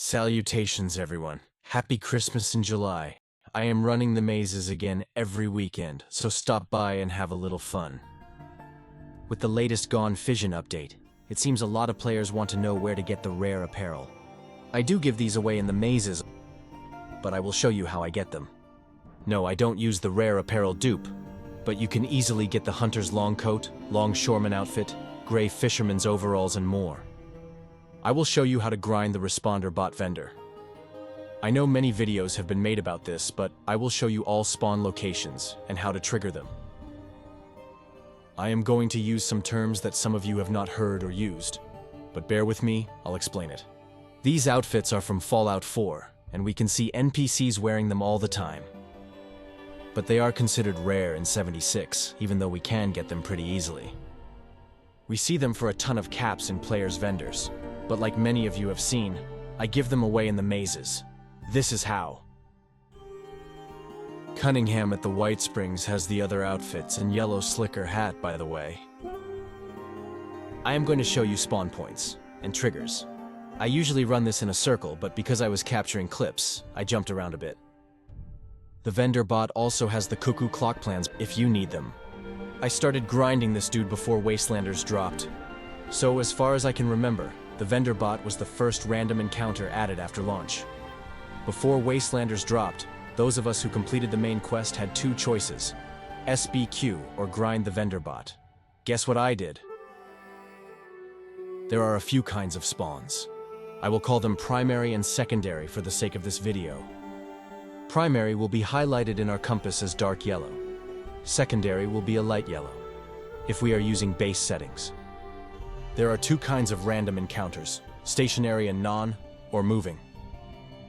Salutations, everyone. Happy Christmas in July. I am running the mazes again every weekend, so stop by and have a little fun. With the latest Gone Fission update, it seems a lot of players want to know where to get the rare apparel. I do give these away in the mazes, but I will show you how I get them. No, I don't use the rare apparel dupe, but you can easily get the hunter's long coat, longshoreman outfit, gray fisherman's overalls, and more. I will show you how to grind the responder bot vendor. I know many videos have been made about this, but I will show you all spawn locations and how to trigger them. I am going to use some terms that some of you have not heard or used, but bear with me, I'll explain it. These outfits are from Fallout 4, and we can see NPCs wearing them all the time. But they are considered rare in 76, even though we can get them pretty easily. We see them for a ton of caps in players' vendors, but like many of you have seen, I give them away in the mazes. This is how. Cunningham at the White Springs has the other outfits and yellow slicker hat, by the way. I am going to show you spawn points and triggers. I usually run this in a circle, but because I was capturing clips, I jumped around a bit. The vendor bot also has the cuckoo clock plans if you need them. I started grinding this dude before Wastelanders dropped. So as far as I can remember, the vendor bot was the first random encounter added after launch. Before Wastelanders dropped, those of us who completed the main quest had two choices: SBQ or grind the vendor bot. Guess what I did? There are a few kinds of spawns. I will call them primary and secondary for the sake of this video. Primary will be highlighted in our compass as dark yellow. Secondary will be a light yellow, if we are using base settings. There are two kinds of random encounters, stationary and non, or moving.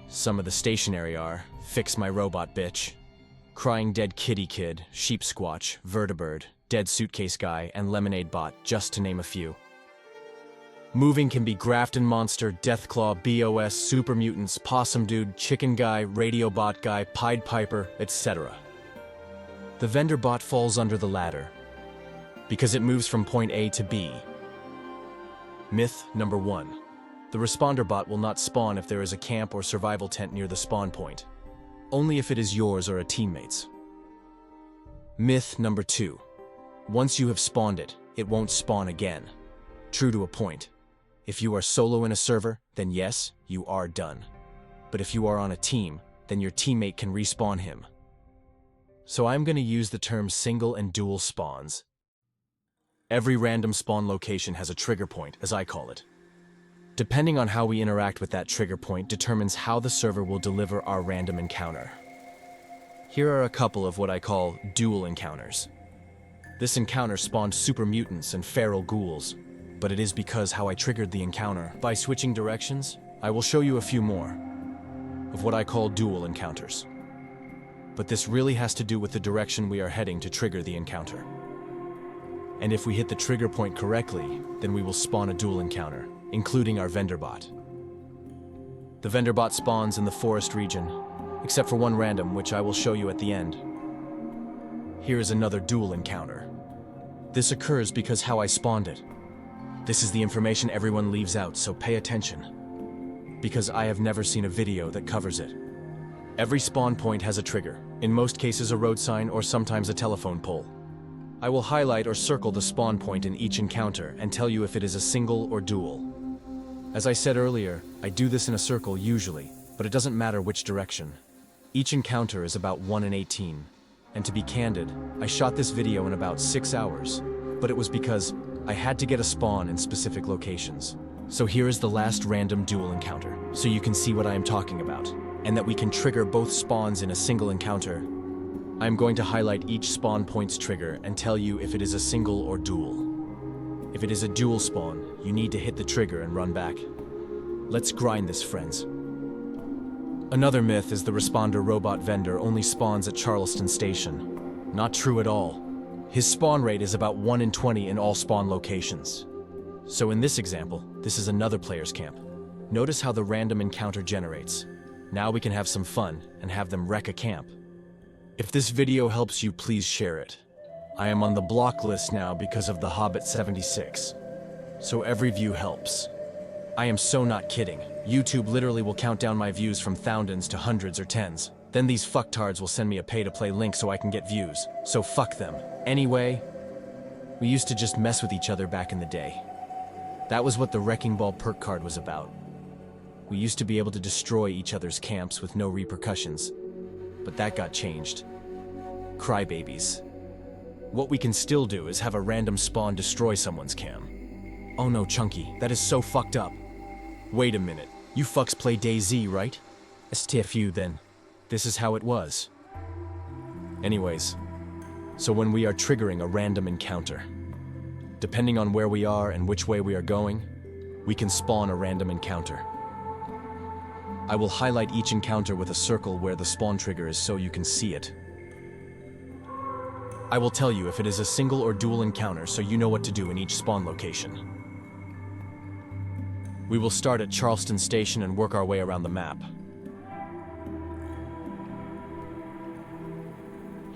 Some of the stationary are Fix My Robot Bitch, Crying Dead Kitty Kid, Sheep Squatch, Vertibird, Dead Suitcase Guy, and Lemonade Bot, just to name a few. Moving can be Grafton Monster, Deathclaw, BOS, Super Mutants, Possum Dude, Chicken Guy, Radio Bot Guy, Pied Piper, etc. The vendor bot falls under the latter, because it moves from point A to B. Myth number 1. The responder bot will not spawn if there is a camp or survival tent near the spawn point. Only if it is yours or a teammate's. Myth number 2. Once you have spawned it, it won't spawn again. True to a point. If you are solo in a server, then yes, you are done. But if you are on a team, then your teammate can respawn him. So I'm going to use the term single and dual spawns. Every random spawn location has a trigger point, as I call it. Depending on how we interact with that trigger point determines how the server will deliver our random encounter. Here are a couple of what I call dual encounters. This encounter spawned super mutants and feral ghouls, but it is because how I triggered the encounter. By switching directions, I will show you a few more of what I call dual encounters. But this really has to do with the direction we are heading to trigger the encounter. And if we hit the trigger point correctly, then we will spawn a dual encounter, including our vendor bot. The vendor bot spawns in the forest region, except for one random, which I will show you at the end. Here is another dual encounter. This occurs because how I spawned it. This is the information everyone leaves out, so pay attention, because I have never seen a video that covers it. Every spawn point has a trigger, in most cases a road sign or sometimes a telephone pole. I will highlight or circle the spawn point in each encounter and tell you if it is a single or dual. As I said earlier, I do this in a circle usually, but it doesn't matter which direction. Each encounter is about 1 in 18, and to be candid, I shot this video in about 6 hours, but it was because I had to get a spawn in specific locations. So here is the last random dual encounter, so you can see what I am talking about, and that we can trigger both spawns in a single encounter. I am going to highlight each spawn point's trigger and tell you if it is a single or dual. If it is a dual spawn, you need to hit the trigger and run back. Let's grind this, friends. Another myth is the responder robot vendor only spawns at Charleston Station. Not true at all. His spawn rate is about 1 in 20 in all spawn locations. So in this example, this is another player's camp. Notice how the random encounter generates. Now we can have some fun and have them wreck a camp. If this video helps you, please share it. I am on the block list now because of The Hobbit 76, so every view helps. I am so not kidding. YouTube literally will count down my views from thousands to hundreds or tens. Then these fucktards will send me a pay-to-play link so I can get views. So fuck them. Anyway, we used to just mess with each other back in the day. That was what the Wrecking Ball perk card was about. We used to be able to destroy each other's camps with no repercussions. But that got changed. Crybabies. What we can still do is have a random spawn destroy someone's cam. Oh no, Chunky, that is so fucked up. Wait a minute, you fucks play DayZ, right? STFU then. This is how it was. Anyways, so when we are triggering a random encounter, depending on where we are and which way we are going, we can spawn a random encounter. I will highlight each encounter with a circle where the spawn trigger is so you can see it. I will tell you if it is a single or dual encounter so you know what to do in each spawn location. We will start at Charleston Station and work our way around the map.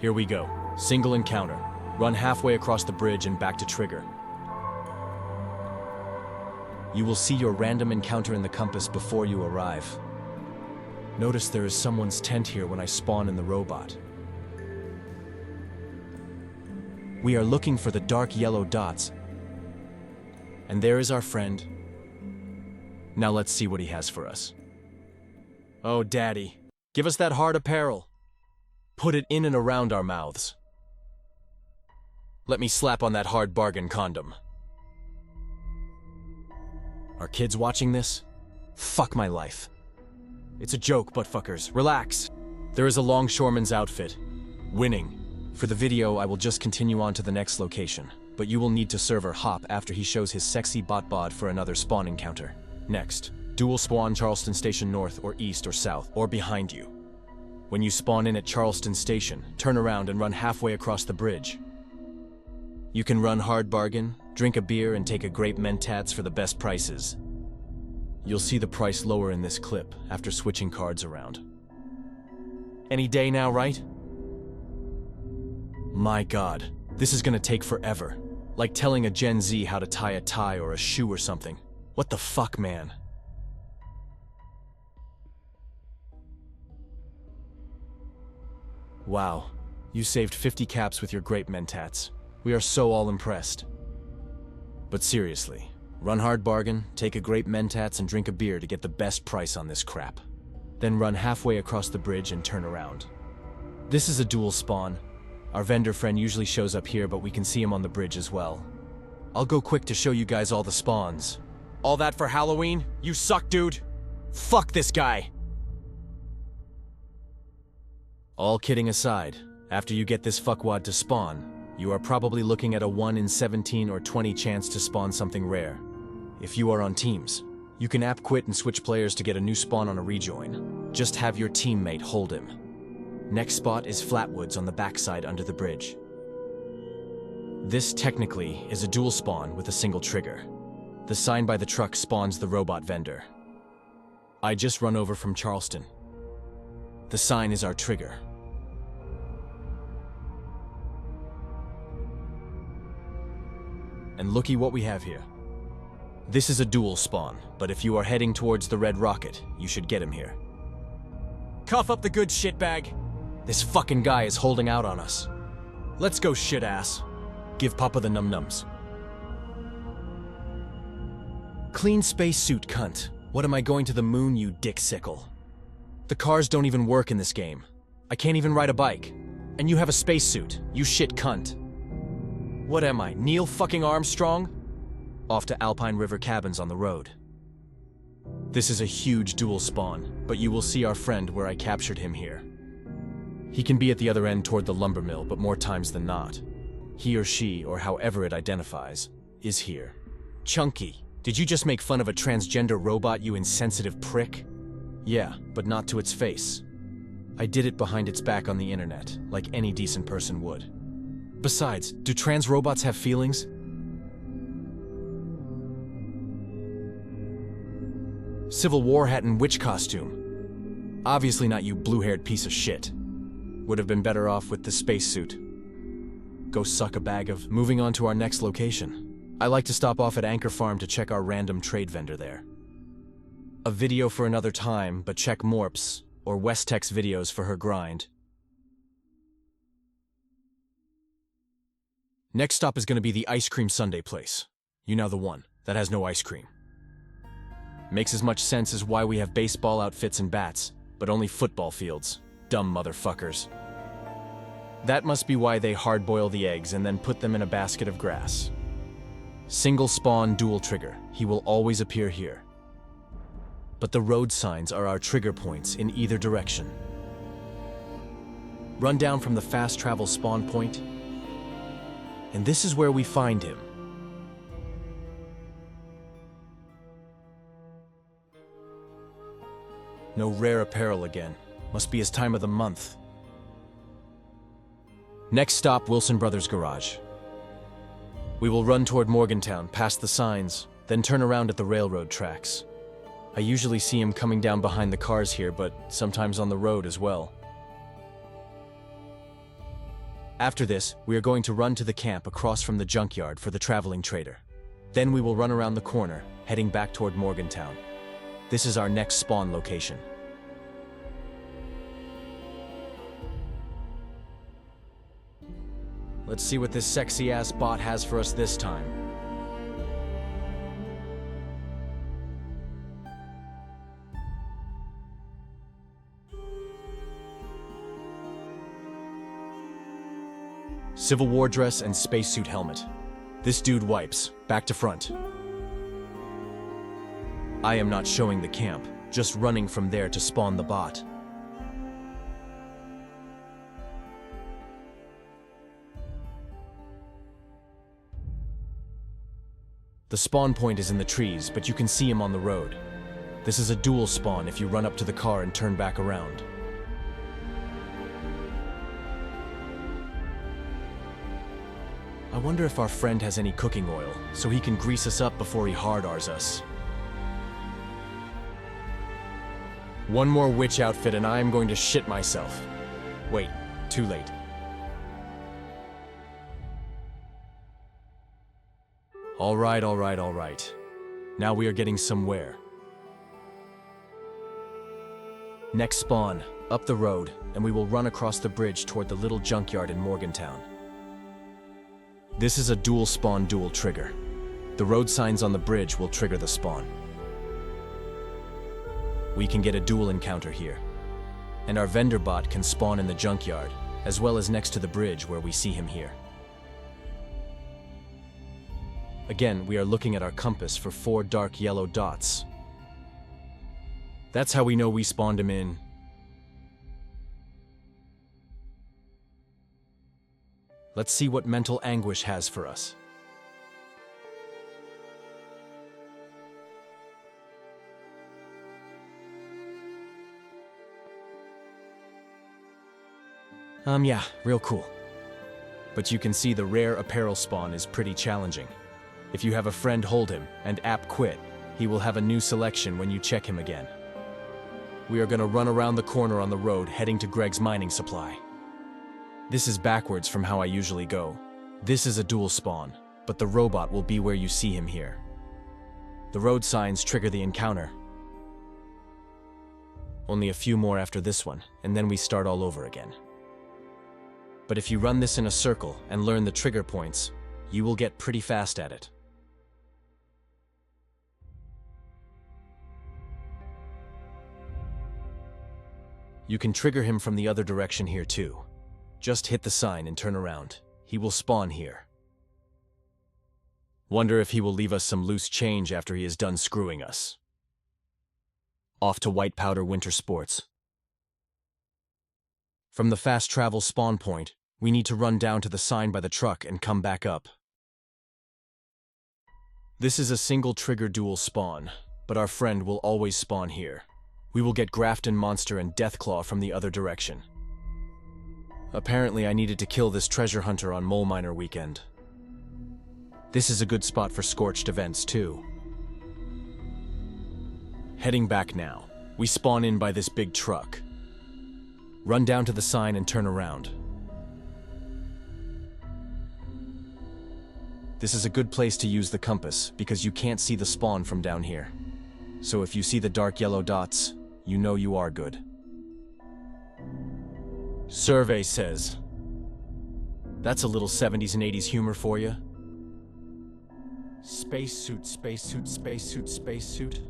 Here we go. Single encounter. Run halfway across the bridge and back to trigger. You will see your random encounter in the compass before you arrive. Notice there is someone's tent here when I spawn in the robot. We are looking for the dark yellow dots. And there is our friend. Now let's see what he has for us. Oh, Daddy, give us that hard apparel. Put it in and around our mouths. Let me slap on that hard bargain condom. Are kids watching this? Fuck my life. It's a joke, butt fuckers. Relax. There is a longshoreman's outfit. Winning. For the video, I will just continue on to the next location, but you will need to server hop after he shows his sexy bot bod for another spawn encounter. Next, dual spawn Charleston Station north or east or south, or behind you. When you spawn in at Charleston Station, turn around and run halfway across the bridge. You can run hard bargain, drink a beer, and take a grape mentats for the best prices. You'll see the price lower in this clip after switching cards around. Any day now, right? My God, this is gonna take forever. Like telling a Gen Z how to tie a tie or a shoe or something. What the fuck, man? Wow, you saved 50 caps with your grape mentats. We are so all impressed. But seriously, run hard bargain, take a grape mentats, and drink a beer to get the best price on this crap. Then run halfway across the bridge and turn around. This is a dual spawn. Our vendor friend usually shows up here, but we can see him on the bridge as well. I'll go quick to show you guys all the spawns. All that for Halloween? You suck, dude. Fuck this guy. All kidding aside, after you get this fuckwad to spawn, you are probably looking at a 1 in 17 or 20 chance to spawn something rare. If you are on teams, you can app quit and switch players to get a new spawn on a rejoin. Just have your teammate hold him. Next spot is Flatwoods on the backside under the bridge. This technically is a dual spawn with a single trigger. The sign by the truck spawns the robot vendor. I just run over from Charleston. The sign is our trigger. And looky what we have here. This is a dual spawn, but if you are heading towards the Red Rocket, you should get him here. Cough up the good shitbag. This fucking guy is holding out on us. Let's go, shit-ass. Give Papa the num-nums. Clean spacesuit, cunt. What am I going to the moon, you dick-sickle? The cars don't even work in this game. I can't even ride a bike. And you have a spacesuit, you shit cunt. What am I, Neil fucking Armstrong? Off to Alpine River Cabins on the road. This is a huge dual spawn, but you will see our friend where I captured him here. He can be at the other end toward the lumber mill, but more times than not, he or she, or however it identifies, is here. Chunky, did you just make fun of a transgender robot, you insensitive prick? Yeah, but not to its face. I did it behind its back on the internet, like any decent person would. Besides, do trans robots have feelings? Civil War hat and witch costume. Obviously not you blue-haired piece of shit. Would have been better off with the spacesuit. Go suck a bag of. Moving on to our next location. I like to stop off at Anchor Farm to check our random trade vendor there. A video for another time, but check Morps or Westex videos for her grind. Next stop is going to be the ice cream sundae place. You know, the one that has no ice cream. Makes as much sense as why we have baseball outfits and bats, but only football fields. Dumb motherfuckers. That must be why they hard-boil the eggs and then put them in a basket of grass. Single spawn, dual trigger. He will always appear here. But the road signs are our trigger points in either direction. Run down from the fast travel spawn point, and this is where we find him. No rare apparel again. Must be his time of the month. Next stop, Wilson Brothers Garage. We will run toward Morgantown, past the signs, then turn around at the railroad tracks. I usually see him coming down behind the cars here, but sometimes on the road as well. After this, we are going to run to the camp across from the junkyard for the traveling trader. Then we will run around the corner, heading back toward Morgantown. This is our next spawn location. Let's see what this sexy-ass bot has for us this time. Civil War dress and spacesuit helmet. This dude wipes, back to front. I am not showing the camp, just running from there to spawn the bot. The spawn point is in the trees, but you can see him on the road. This is a dual spawn if you run up to the car and turn back around. I wonder if our friend has any cooking oil, so he can grease us up before he hard-Rs us. One more witch outfit and I am going to shit myself. Wait, too late. All right. Now we are getting somewhere. Next spawn, up the road, and we will run across the bridge toward the little junkyard in Morgantown. This is a dual spawn, dual trigger. The road signs on the bridge will trigger the spawn. We can get a dual encounter here. And our vendor bot can spawn in the junkyard, as well as next to the bridge where we see him here. Again, we are looking at our compass for 4 dark yellow dots. That's how we know we spawned him in. Let's see what mental anguish has for us. Yeah, real cool. But you can see the rare apparel spawn is pretty challenging. If you have a friend hold him and app quit, he will have a new selection when you check him again. We are gonna run around the corner on the road heading to Greg's mining supply. This is backwards from how I usually go. This is a dual spawn, but the robot will be where you see him here. The road signs trigger the encounter. Only a few more after this one, and then we start all over again. But if you run this in a circle and learn the trigger points, you will get pretty fast at it. You can trigger him from the other direction here too. Just hit the sign and turn around. He will spawn here. Wonder if he will leave us some loose change after he is done screwing us. Off to White Powder Winter Sports. From the fast travel spawn point, we need to run down to the sign by the truck and come back up. This is a single trigger dual spawn, but our friend will always spawn here. We will get Grafton Monster and Deathclaw from the other direction. Apparently I needed to kill this treasure hunter on Mole Miner weekend. This is a good spot for scorched events too. Heading back now, we spawn in by this big truck. Run down to the sign and turn around. This is a good place to use the compass because you can't see the spawn from down here. So if you see the dark yellow dots, you know you are good. Survey says. That's a little 70s and 80s humor for you. Spacesuit, spacesuit, spacesuit, spacesuit.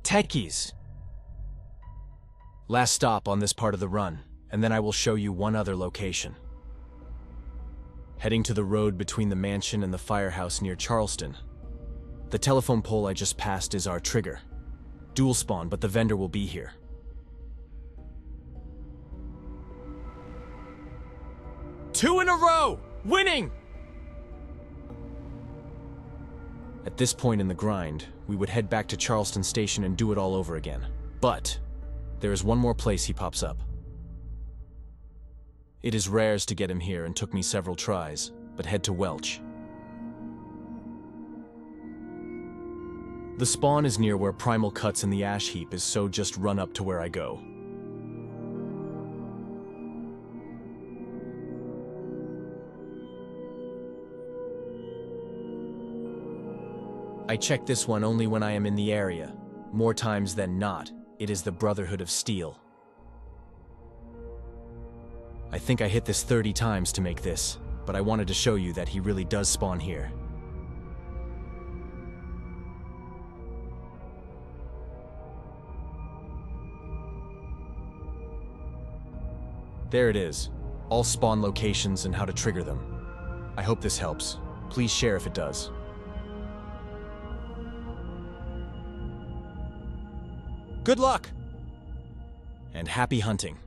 Techies. Last stop on this part of the run, and then I will show you one other location. Heading to the road between the mansion and the firehouse near Charleston. The telephone pole I just passed is our trigger. Dual spawn, but the vendor will be here. Two in a row! Winning! At this point in the grind, we would head back to Charleston Station and do it all over again. But there is one more place he pops up. It is rares to get him here and took me several tries, but head to Welch. The spawn is near where Primal cuts in the ash heap is, so just run up to where I go. I check this one only when I am in the area. More times than not, it is the Brotherhood of Steel. I think I hit this 30 times to make this, but I wanted to show you that he really does spawn here. There it is, all spawn locations and how to trigger them. I hope this helps. Please share if it does. Good luck! And happy hunting.